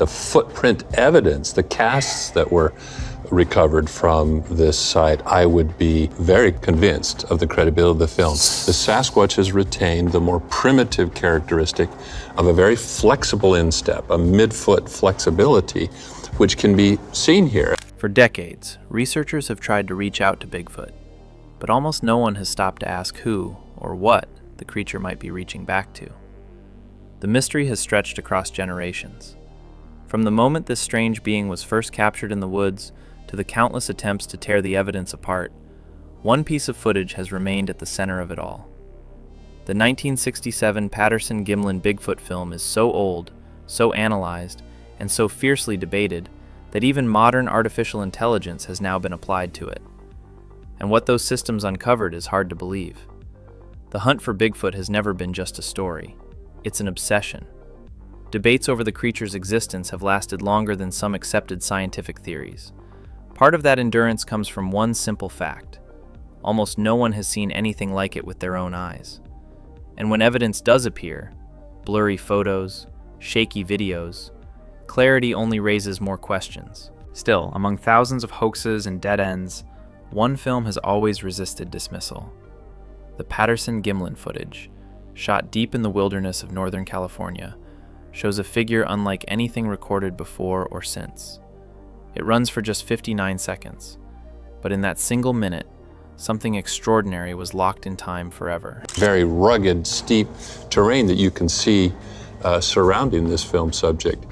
the footprint evidence, the casts that were recovered from this site, I would be very convinced of the credibility of the film. The Sasquatch has retained the more primitive characteristic of a very flexible instep, a midfoot flexibility, which can be seen here. For decades, researchers have tried to reach out to Bigfoot, but almost no one has stopped to ask who or what the creature might be reaching back to. The mystery has stretched across generations. From the moment this strange being was first captured in the woods to the countless attempts to tear the evidence apart, one piece of footage has remained at the center of it all. The 1967 Patterson-Gimlin Bigfoot film is so old, so analyzed, and so fiercely debated that even modern artificial intelligence has now been applied to it. And what those systems uncovered is hard to believe. The hunt for Bigfoot has never been just a story. It's an obsession. Debates over the creature's existence have lasted longer than some accepted scientific theories. Part of that endurance comes from one simple fact. Almost no one has seen anything like it with their own eyes. And when evidence does appear, blurry photos, shaky videos, clarity only raises more questions. Still, among thousands of hoaxes and dead ends, one film has always resisted dismissal. The Patterson-Gimlin footage, shot deep in the wilderness of Northern California, shows a figure unlike anything recorded before or since. It runs for just 59 seconds, but in that single minute, something extraordinary was locked in time forever. Very rugged, steep terrain that you can see surrounding this film subject.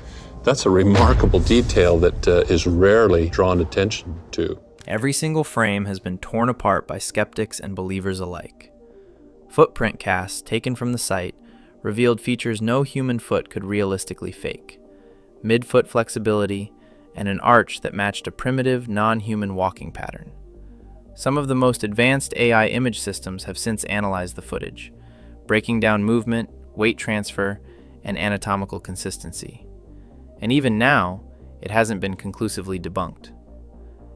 That's a remarkable detail that is rarely drawn attention to. Every single frame has been torn apart by skeptics and believers alike. Footprint casts taken from the site revealed features no human foot could realistically fake: midfoot flexibility and an arch that matched a primitive, non-human walking pattern. Some of the most advanced AI image systems have since analyzed the footage, breaking down movement, weight transfer, and anatomical consistency. And even now, it hasn't been conclusively debunked.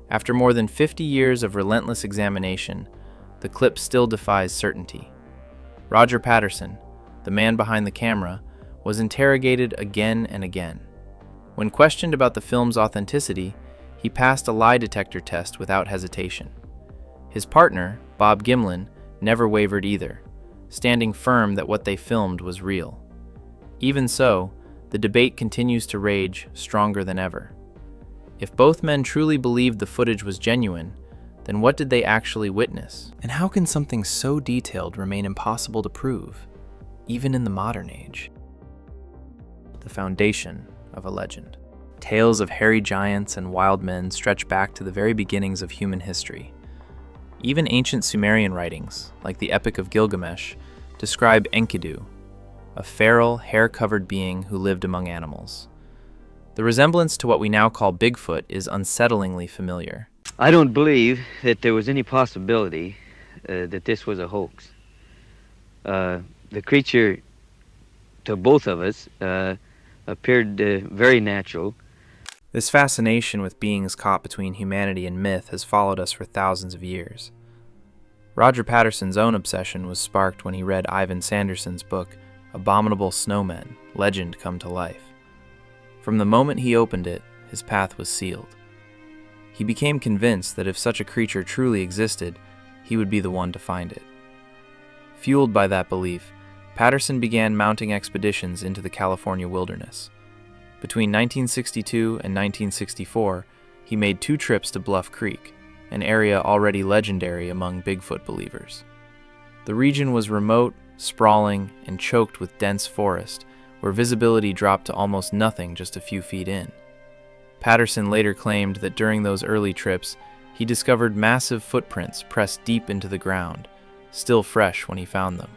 After more than 50 years of relentless examination, the clip still defies certainty. Roger Patterson, the man behind the camera, was interrogated again and again. When questioned about the film's authenticity, he passed a lie detector test without hesitation. His partner, Bob Gimlin, never wavered either, standing firm that what they filmed was real. Even so, the debate continues to rage, stronger than ever. If both men truly believed the footage was genuine, then what did they actually witness? And how can something so detailed remain impossible to prove, even in the modern age? The foundation of a legend. Tales of hairy giants and wild men stretch back to the very beginnings of human history. Even ancient Sumerian writings, like the Epic of Gilgamesh, describe Enkidu, a feral, hair-covered being who lived among animals. The resemblance to what we now call Bigfoot is unsettlingly familiar. I don't believe that there was any possibility that this was a hoax. The creature, to both of us, appeared very natural. This fascination with beings caught between humanity and myth has followed us for thousands of years. Roger Patterson's own obsession was sparked when he read Ivan Sanderson's book, Abominable Snowmen, Legend Come to Life. From the moment he opened it, his path was sealed. He became convinced that if such a creature truly existed, he would be the one to find it. Fueled by that belief, Patterson began mounting expeditions into the California wilderness. Between 1962 and 1964, he made 2 trips to Bluff Creek, an area already legendary among Bigfoot believers. The region was remote, sprawling, and choked with dense forest, where visibility dropped to almost nothing just a few feet in. Patterson later claimed that during those early trips, he discovered massive footprints pressed deep into the ground, still fresh when he found them.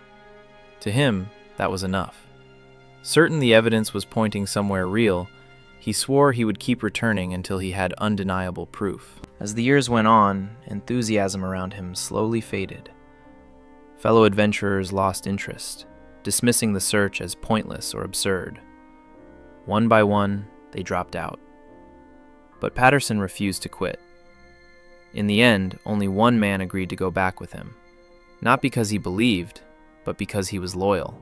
To him, that was enough. Certain the evidence was pointing somewhere real, he swore he would keep returning until he had undeniable proof. As the years went on, enthusiasm around him slowly faded. Fellow adventurers lost interest, dismissing the search as pointless or absurd. One by one, they dropped out. But Patterson refused to quit. In the end, only one man agreed to go back with him, not because he believed, but because he was loyal.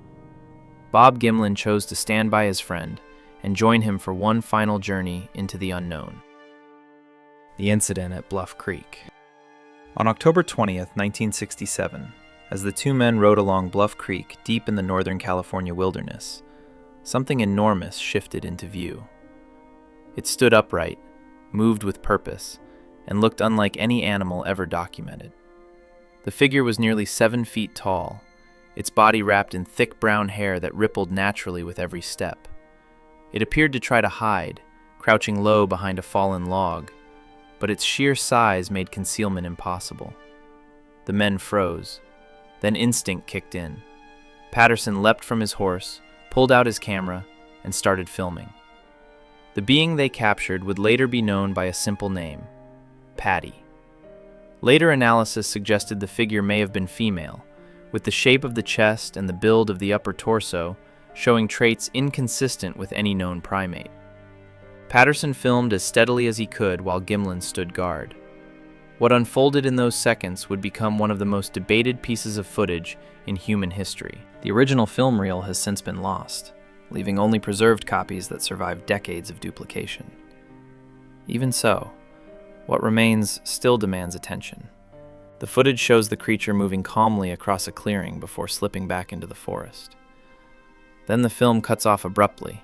Bob Gimlin chose to stand by his friend and join him for one final journey into the unknown. The incident at Bluff Creek. On October 20th, 1967, as the two men rode along Bluff Creek deep in the Northern California wilderness, something enormous shifted into view. It stood upright, moved with purpose, and looked unlike any animal ever documented. The figure was nearly 7 feet tall, its body wrapped in thick brown hair that rippled naturally with every step. It appeared to try to hide, crouching low behind a fallen log, but its sheer size made concealment impossible. The men froze. Then instinct kicked in. Patterson leapt from his horse, pulled out his camera, and started filming. The being they captured would later be known by a simple name, Patty. Later analysis suggested the figure may have been female, with the shape of the chest and the build of the upper torso showing traits inconsistent with any known primate. Patterson filmed as steadily as he could while Gimlin stood guard. What unfolded in those seconds would become one of the most debated pieces of footage in human history. The original film reel has since been lost, leaving only preserved copies that survive decades of duplication. Even so, what remains still demands attention. The footage shows the creature moving calmly across a clearing before slipping back into the forest. Then the film cuts off abruptly,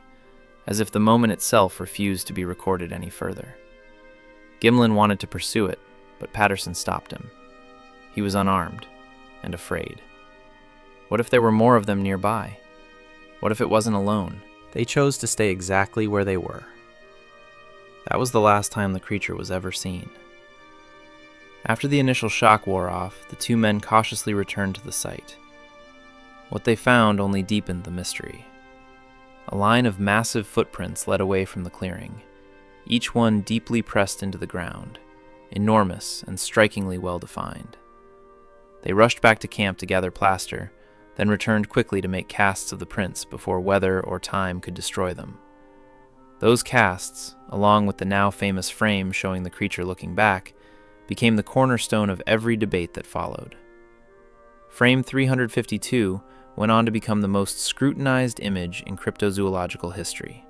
as if the moment itself refused to be recorded any further. Gimlin wanted to pursue it, but Patterson stopped him. He was unarmed and afraid. What if there were more of them nearby? What if it wasn't alone? They chose to stay exactly where they were. That was the last time the creature was ever seen. After the initial shock wore off, the two men cautiously returned to the site. What they found only deepened the mystery. A line of massive footprints led away from the clearing, each one deeply pressed into the ground, enormous and strikingly well-defined. They rushed back to camp to gather plaster, then returned quickly to make casts of the prints before weather or time could destroy them. Those casts, along with the now famous frame showing the creature looking back, became the cornerstone of every debate that followed. Frame 352 went on to become the most scrutinized image in cryptozoological history.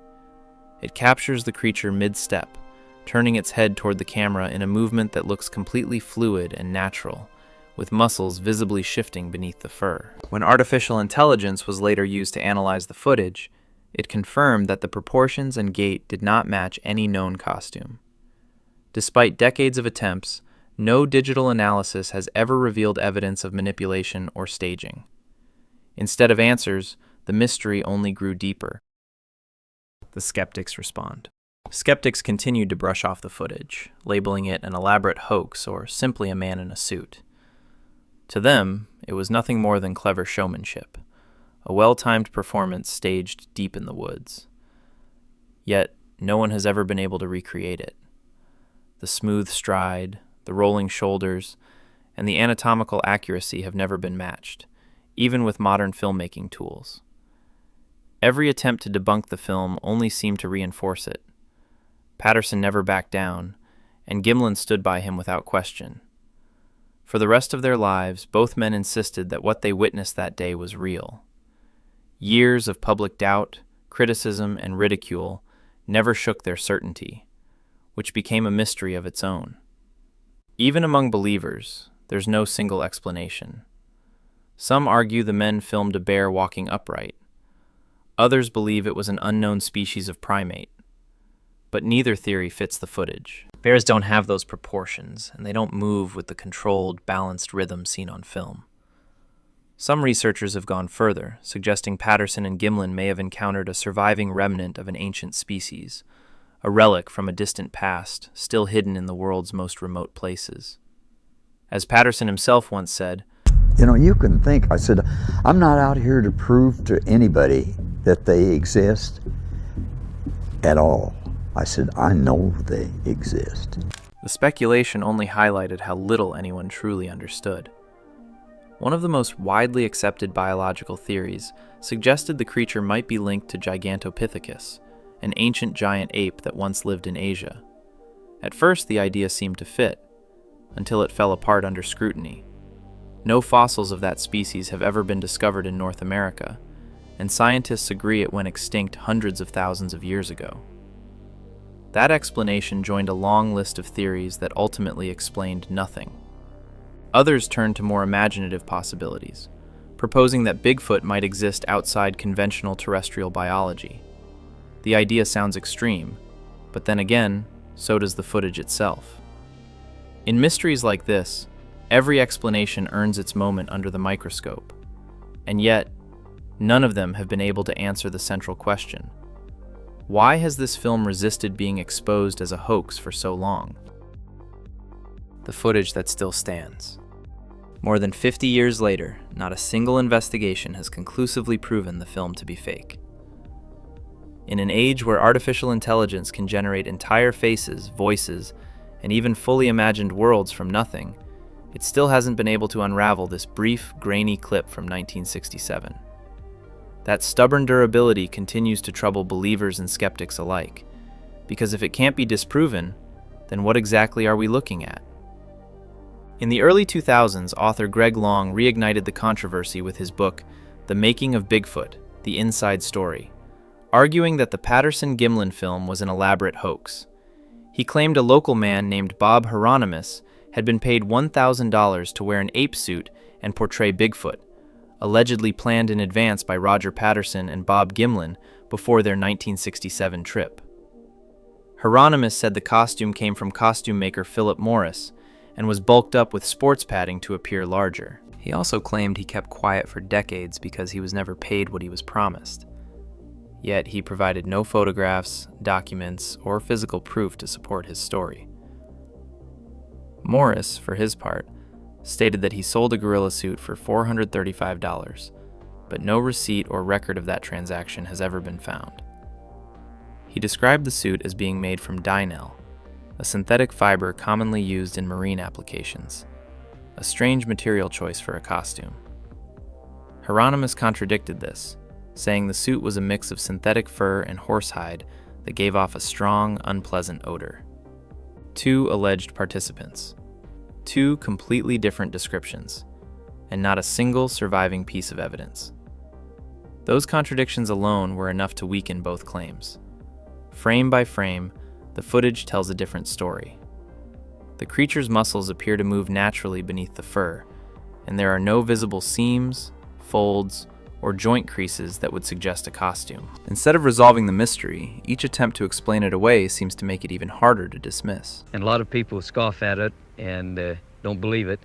It captures the creature mid-step, turning its head toward the camera in a movement that looks completely fluid and natural, with muscles visibly shifting beneath the fur. When artificial intelligence was later used to analyze the footage, it confirmed that the proportions and gait did not match any known costume. Despite decades of attempts, no digital analysis has ever revealed evidence of manipulation or staging. Instead of answers, the mystery only grew deeper. The skeptics respond. Skeptics continued to brush off the footage, labeling it an elaborate hoax or simply a man in a suit. To them, it was nothing more than clever showmanship, a well-timed performance staged deep in the woods. Yet, no one has ever been able to recreate it. The smooth stride, the rolling shoulders, and the anatomical accuracy have never been matched, even with modern filmmaking tools. Every attempt to debunk the film only seemed to reinforce it. Patterson never backed down, and Gimlin stood by him without question. For the rest of their lives, both men insisted that what they witnessed that day was real. Years of public doubt, criticism, and ridicule never shook their certainty, which became a mystery of its own. Even among believers, there's no single explanation. Some argue the men filmed a bear walking upright. Others believe it was an unknown species of primate. But neither theory fits the footage. Bears don't have those proportions, and they don't move with the controlled, balanced rhythm seen on film. Some researchers have gone further, suggesting Patterson and Gimlin may have encountered a surviving remnant of an ancient species, a relic from a distant past, still hidden in the world's most remote places. As Patterson himself once said, "You know, you can think," I said, "I'm not out here to prove to anybody that they exist at all." I said, "I know they exist." The speculation only highlighted how little anyone truly understood. One of the most widely accepted biological theories suggested the creature might be linked to Gigantopithecus, an ancient giant ape that once lived in Asia. At first, the idea seemed to fit, until it fell apart under scrutiny. No fossils of that species have ever been discovered in North America, and scientists agree it went extinct hundreds of thousands of years ago. That explanation joined a long list of theories that ultimately explained nothing. Others turned to more imaginative possibilities, proposing that Bigfoot might exist outside conventional terrestrial biology. The idea sounds extreme, but then again, so does the footage itself. In mysteries like this, every explanation earns its moment under the microscope, and yet, none of them have been able to answer the central question. Why has this film resisted being exposed as a hoax for so long? The footage that still stands. More than 50 years later, not a single investigation has conclusively proven the film to be fake. In an age where artificial intelligence can generate entire faces, voices, and even fully imagined worlds from nothing, it still hasn't been able to unravel this brief, grainy clip from 1967. That stubborn durability continues to trouble believers and skeptics alike, because if it can't be disproven, then what exactly are we looking at? In the early 2000s, author Greg Long reignited the controversy with his book, The Making of Bigfoot, The Inside Story, arguing that the Patterson-Gimlin film was an elaborate hoax. He claimed a local man named Bob Heironimus had been paid $1,000 to wear an ape suit and portray Bigfoot, allegedly planned in advance by Roger Patterson and Bob Gimlin before their 1967 trip. Heironimus said the costume came from costume maker Philip Morris and was bulked up with sports padding to appear larger. He also claimed he kept quiet for decades because he was never paid what he was promised. Yet he provided no photographs, documents, or physical proof to support his story. Morris, for his part, stated that he sold a gorilla suit for $435, but no receipt or record of that transaction has ever been found. He described the suit as being made from dynel, a synthetic fiber commonly used in marine applications, a strange material choice for a costume. Heironimus contradicted this, saying the suit was a mix of synthetic fur and horsehide that gave off a strong, unpleasant odor. Two alleged participants. Two completely different descriptions, and not a single surviving piece of evidence. Those contradictions alone were enough to weaken both claims. Frame by frame, the footage tells a different story. The creature's muscles appear to move naturally beneath the fur, and there are no visible seams, folds, or joint creases that would suggest a costume. Instead of resolving the mystery, each attempt to explain it away seems to make it even harder to dismiss. And a lot of people scoff at it and don't believe it,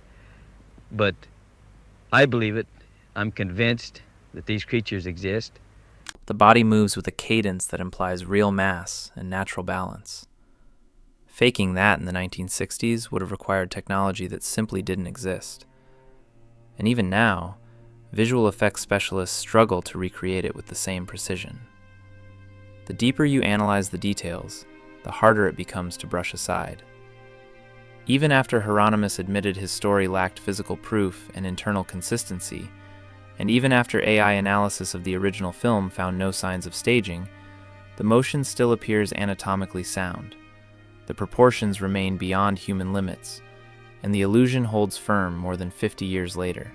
but I believe it. I'm convinced that these creatures exist. The body moves with a cadence that implies real mass and natural balance. Faking that in the 1960s would have required technology that simply didn't exist. And even now, visual effects specialists struggle to recreate it with the same precision. The deeper you analyze the details, the harder it becomes to brush aside. Even after Heironimus admitted his story lacked physical proof and internal consistency, and even after AI analysis of the original film found no signs of staging, the motion still appears anatomically sound. The proportions remain beyond human limits, and the illusion holds firm more than 50 years later.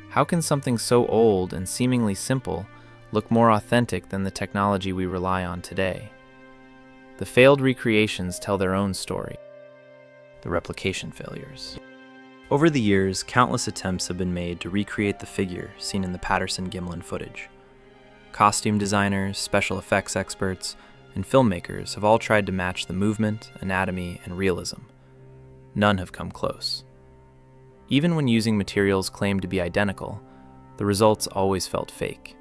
How can something so old and seemingly simple look more authentic than the technology we rely on today? The failed recreations tell their own story. The replication failures. Over the years, countless attempts have been made to recreate the figure seen in the Patterson-Gimlin footage. Costume designers, special effects experts, and filmmakers have all tried to match the movement, anatomy, and realism. None have come close. Even when using materials claimed to be identical, the results always felt fake.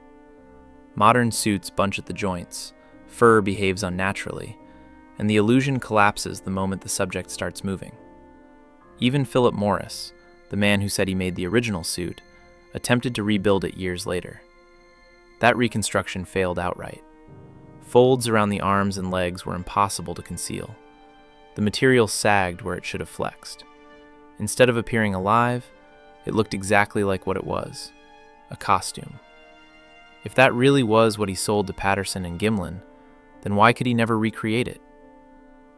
Modern suits bunch at the joints, fur behaves unnaturally, and the illusion collapses the moment the subject starts moving. Even Philip Morris, the man who said he made the original suit, attempted to rebuild it years later. That reconstruction failed outright. Folds around the arms and legs were impossible to conceal. The material sagged where it should have flexed. Instead of appearing alive, it looked exactly like what it was, a costume. If that really was what he sold to Patterson and Gimlin, then why could he never recreate it?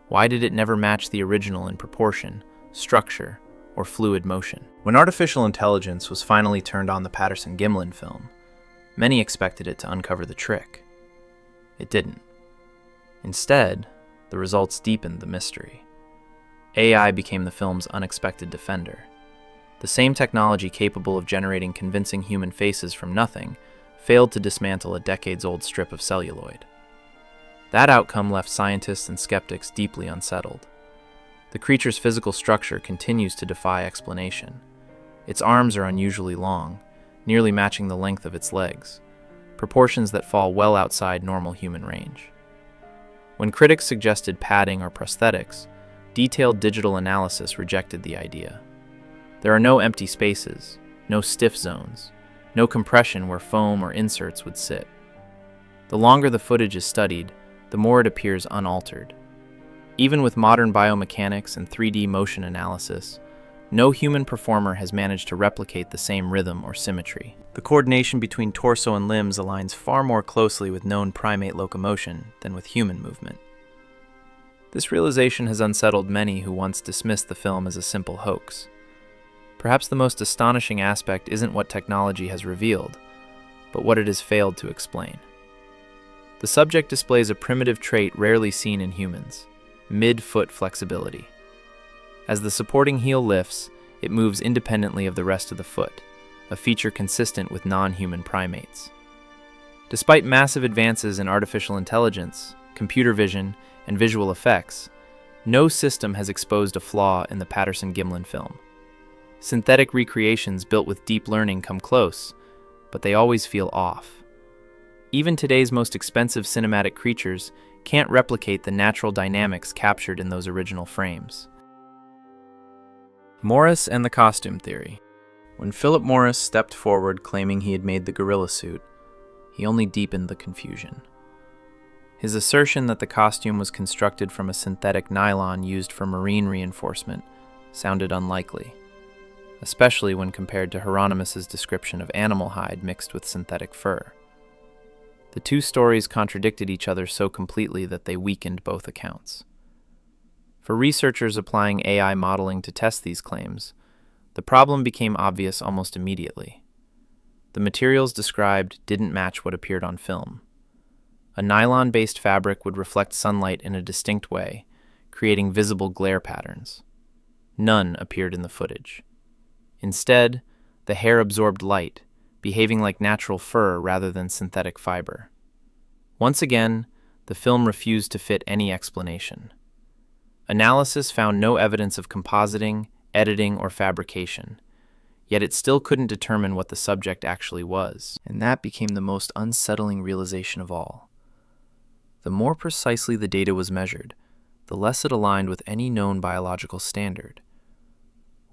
Why did it never match the original in proportion, structure, or fluid motion? When artificial intelligence was finally turned on the Patterson-Gimlin film, Many expected it to uncover the trick. It didn't. Instead, the results deepened the mystery. AI became the film's unexpected defender. The same technology capable of generating convincing human faces from nothing failed to dismantle a decades-old strip of celluloid. That outcome left scientists and skeptics deeply unsettled. The creature's physical structure continues to defy explanation. Its arms are unusually long, nearly matching the length of its legs, proportions that fall well outside normal human range. When critics suggested padding or prosthetics, detailed digital analysis rejected the idea. There are no empty spaces, no stiff zones, no compression where foam or inserts would sit. The longer the footage is studied, the more it appears unaltered. Even with modern biomechanics and 3D motion analysis, no human performer has managed to replicate the same rhythm or symmetry. The coordination between torso and limbs aligns far more closely with known primate locomotion than with human movement. This realization has unsettled many who once dismissed the film as a simple hoax. Perhaps the most astonishing aspect isn't what technology has revealed, but what it has failed to explain. The subject displays a primitive trait rarely seen in humans: midfoot flexibility. As the supporting heel lifts, it moves independently of the rest of the foot, a feature consistent with non-human primates. Despite massive advances in artificial intelligence, computer vision, and visual effects, no system has exposed a flaw in the Patterson-Gimlin film. Synthetic recreations built with deep learning come close, but they always feel off. Even today's most expensive cinematic creatures can't replicate the natural dynamics captured in those original frames. Morris and the costume theory. When Philip Morris stepped forward claiming he had made the gorilla suit, he only deepened the confusion. His assertion that the costume was constructed from a synthetic nylon used for marine reinforcement sounded unlikely, especially when compared to Heironimus's description of animal hide mixed with synthetic fur. The two stories contradicted each other so completely that they weakened both accounts. For researchers applying AI modeling to test these claims, the problem became obvious almost immediately. The materials described didn't match what appeared on film. A nylon-based fabric would reflect sunlight in a distinct way, creating visible glare patterns. None appeared in the footage. Instead, the hair absorbed light, behaving like natural fur rather than synthetic fiber. Once again, the film refused to fit any explanation. Analysis found no evidence of compositing, editing, or fabrication, yet it still couldn't determine what the subject actually was, and that became the most unsettling realization of all. The more precisely the data was measured, the less it aligned with any known biological standard.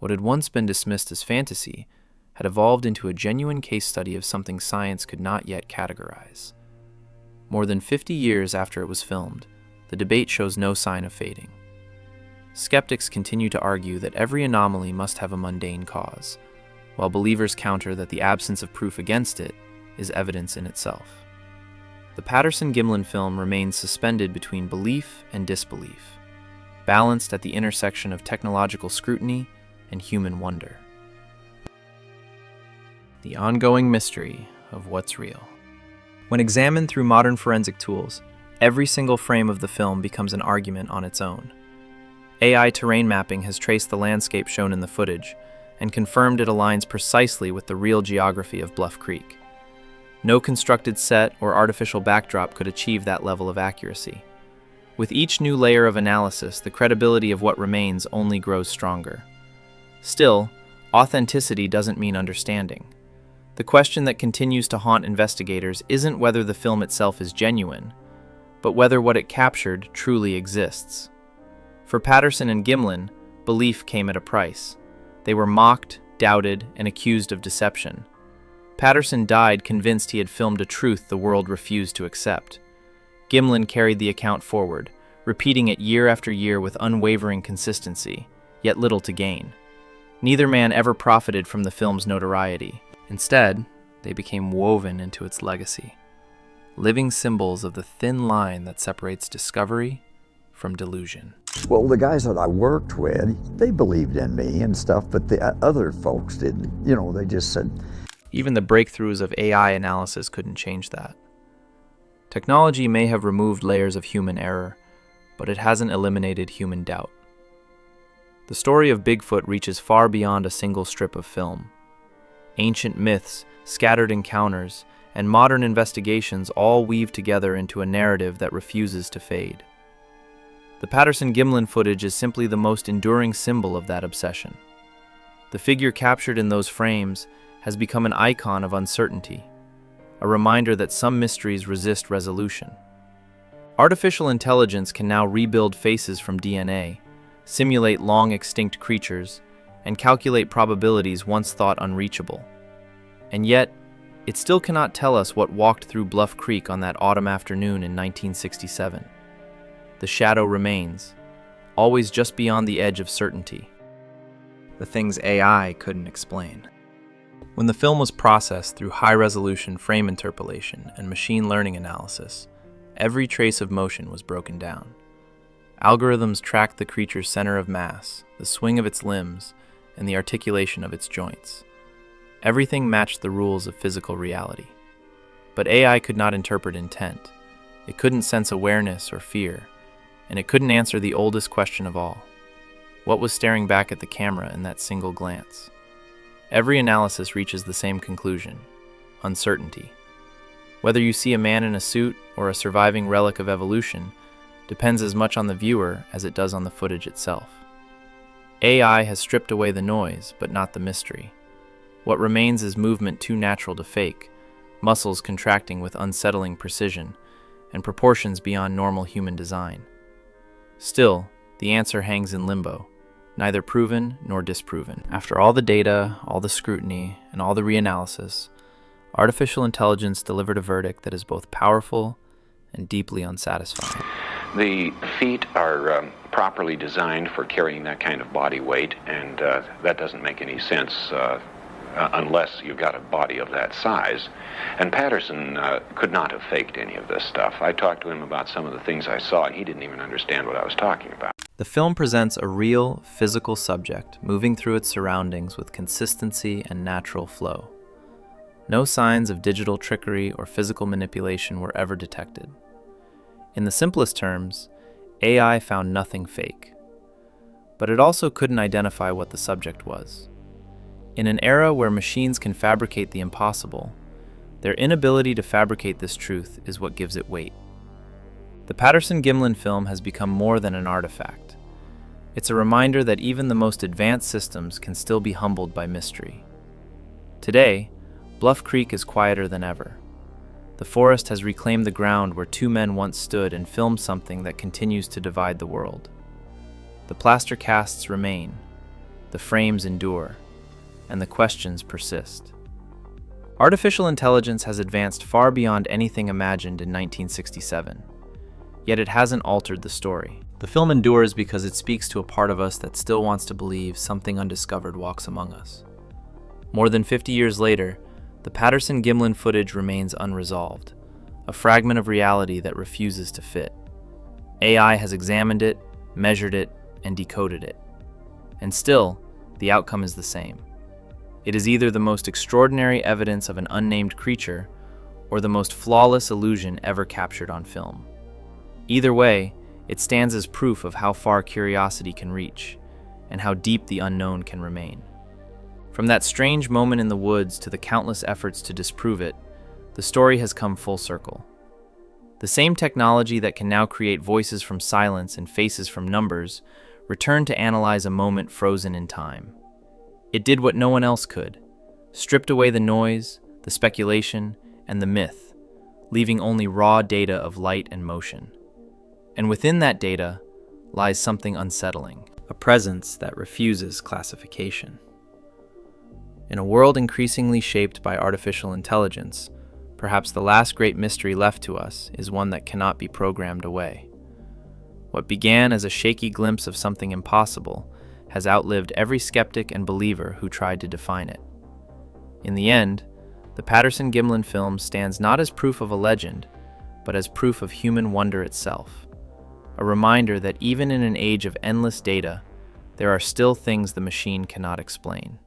What had once been dismissed as fantasy had evolved into a genuine case study of something science could not yet categorize. More than 50 years after it was filmed, the debate shows no sign of fading. Skeptics continue to argue that every anomaly must have a mundane cause, while believers counter that the absence of proof against it is evidence in itself. The Patterson-Gimlin film remains suspended between belief and disbelief, balanced at the intersection of technological scrutiny and human wonder. The ongoing mystery of what's real. When examined through modern forensic tools, every single frame of the film becomes an argument on its own. AI terrain mapping has traced the landscape shown in the footage and confirmed it aligns precisely with the real geography of Bluff Creek. No constructed set or artificial backdrop could achieve that level of accuracy. With each new layer of analysis, the credibility of what remains only grows stronger. Still, authenticity doesn't mean understanding. The question that continues to haunt investigators isn't whether the film itself is genuine, but whether what it captured truly exists. For Patterson and Gimlin, belief came at a price. They were mocked, doubted, and accused of deception. Patterson died convinced he had filmed a truth the world refused to accept. Gimlin carried the account forward, repeating it year after year with unwavering consistency, yet little to gain. Neither man ever profited from the film's notoriety. Instead, they became woven into its legacy, living symbols of the thin line that separates discovery from delusion. Well, the guys that I worked with, they believed in me and stuff, but the other folks didn't. You know, they just said, Even the breakthroughs of AI analysis couldn't change that. Technology may have removed layers of human error, but it hasn't eliminated human doubt. The story of Bigfoot reaches far beyond a single strip of film. Ancient myths, scattered encounters, and modern investigations all weave together into a narrative that refuses to fade. The Patterson-Gimlin footage is simply the most enduring symbol of that obsession. The figure captured in those frames has become an icon of uncertainty, a reminder that some mysteries resist resolution. Artificial intelligence can now rebuild faces from DNA, simulate long-extinct creatures, and calculate probabilities once thought unreachable. And yet, it still cannot tell us what walked through Bluff Creek on that autumn afternoon in 1967. The shadow remains, always just beyond the edge of certainty. The things AI couldn't explain. When the film was processed through high-resolution frame interpolation and machine learning analysis, every trace of motion was broken down. Algorithms tracked the creature's center of mass, the swing of its limbs, and the articulation of its joints. Everything matched the rules of physical reality. But AI could not interpret intent. It couldn't sense awareness or fear, and it couldn't answer the oldest question of all. What was staring back at the camera in that single glance? Every analysis reaches the same conclusion: uncertainty. Whether you see a man in a suit or a surviving relic of evolution depends as much on the viewer as it does on the footage itself. AI has stripped away the noise, but not the mystery. What remains is movement too natural to fake, muscles contracting with unsettling precision, and proportions beyond normal human design. Still, the answer hangs in limbo, neither proven nor disproven. After all the data, all the scrutiny, and all the reanalysis, artificial intelligence delivered a verdict that is both powerful and deeply unsatisfying. The feet are properly designed for carrying that kind of body weight, and that doesn't make any sense unless you've got a body of that size. And Patterson could not have faked any of this stuff. I talked to him about some of the things I saw, and he didn't even understand what I was talking about. The film presents a real, physical subject moving through its surroundings with consistency and natural flow. No signs of digital trickery or physical manipulation were ever detected. In the simplest terms, AI found nothing fake. But it also couldn't identify what the subject was. In an era where machines can fabricate the impossible, their inability to fabricate this truth is what gives it weight. The Patterson-Gimlin film has become more than an artifact. It's a reminder that even the most advanced systems can still be humbled by mystery. Today, Bluff Creek is quieter than ever. The forest has reclaimed the ground where two men once stood and filmed something that continues to divide the world. The plaster casts remain, the frames endure, and the questions persist. Artificial intelligence has advanced far beyond anything imagined in 1967, yet it hasn't altered the story. The film endures because it speaks to a part of us that still wants to believe something undiscovered walks among us. More than 50 years later, the Patterson-Gimlin footage remains unresolved, a fragment of reality that refuses to fit. AI has examined it, measured it, and decoded it. And still, the outcome is the same. It is either the most extraordinary evidence of an unnamed creature or the most flawless illusion ever captured on film. Either way, it stands as proof of how far curiosity can reach and how deep the unknown can remain. From that strange moment in the woods to the countless efforts to disprove it, the story has come full circle. The same technology that can now create voices from silence and faces from numbers returned to analyze a moment frozen in time. It did what no one else could, stripped away the noise, the speculation, and the myth, leaving only raw data of light and motion. And within that data lies something unsettling, a presence that refuses classification. In a world increasingly shaped by artificial intelligence, perhaps the last great mystery left to us is one that cannot be programmed away. What began as a shaky glimpse of something impossible has outlived every skeptic and believer who tried to define it. In the end, the Patterson-Gimlin film stands not as proof of a legend, but as proof of human wonder itself. A reminder that even in an age of endless data, there are still things the machine cannot explain.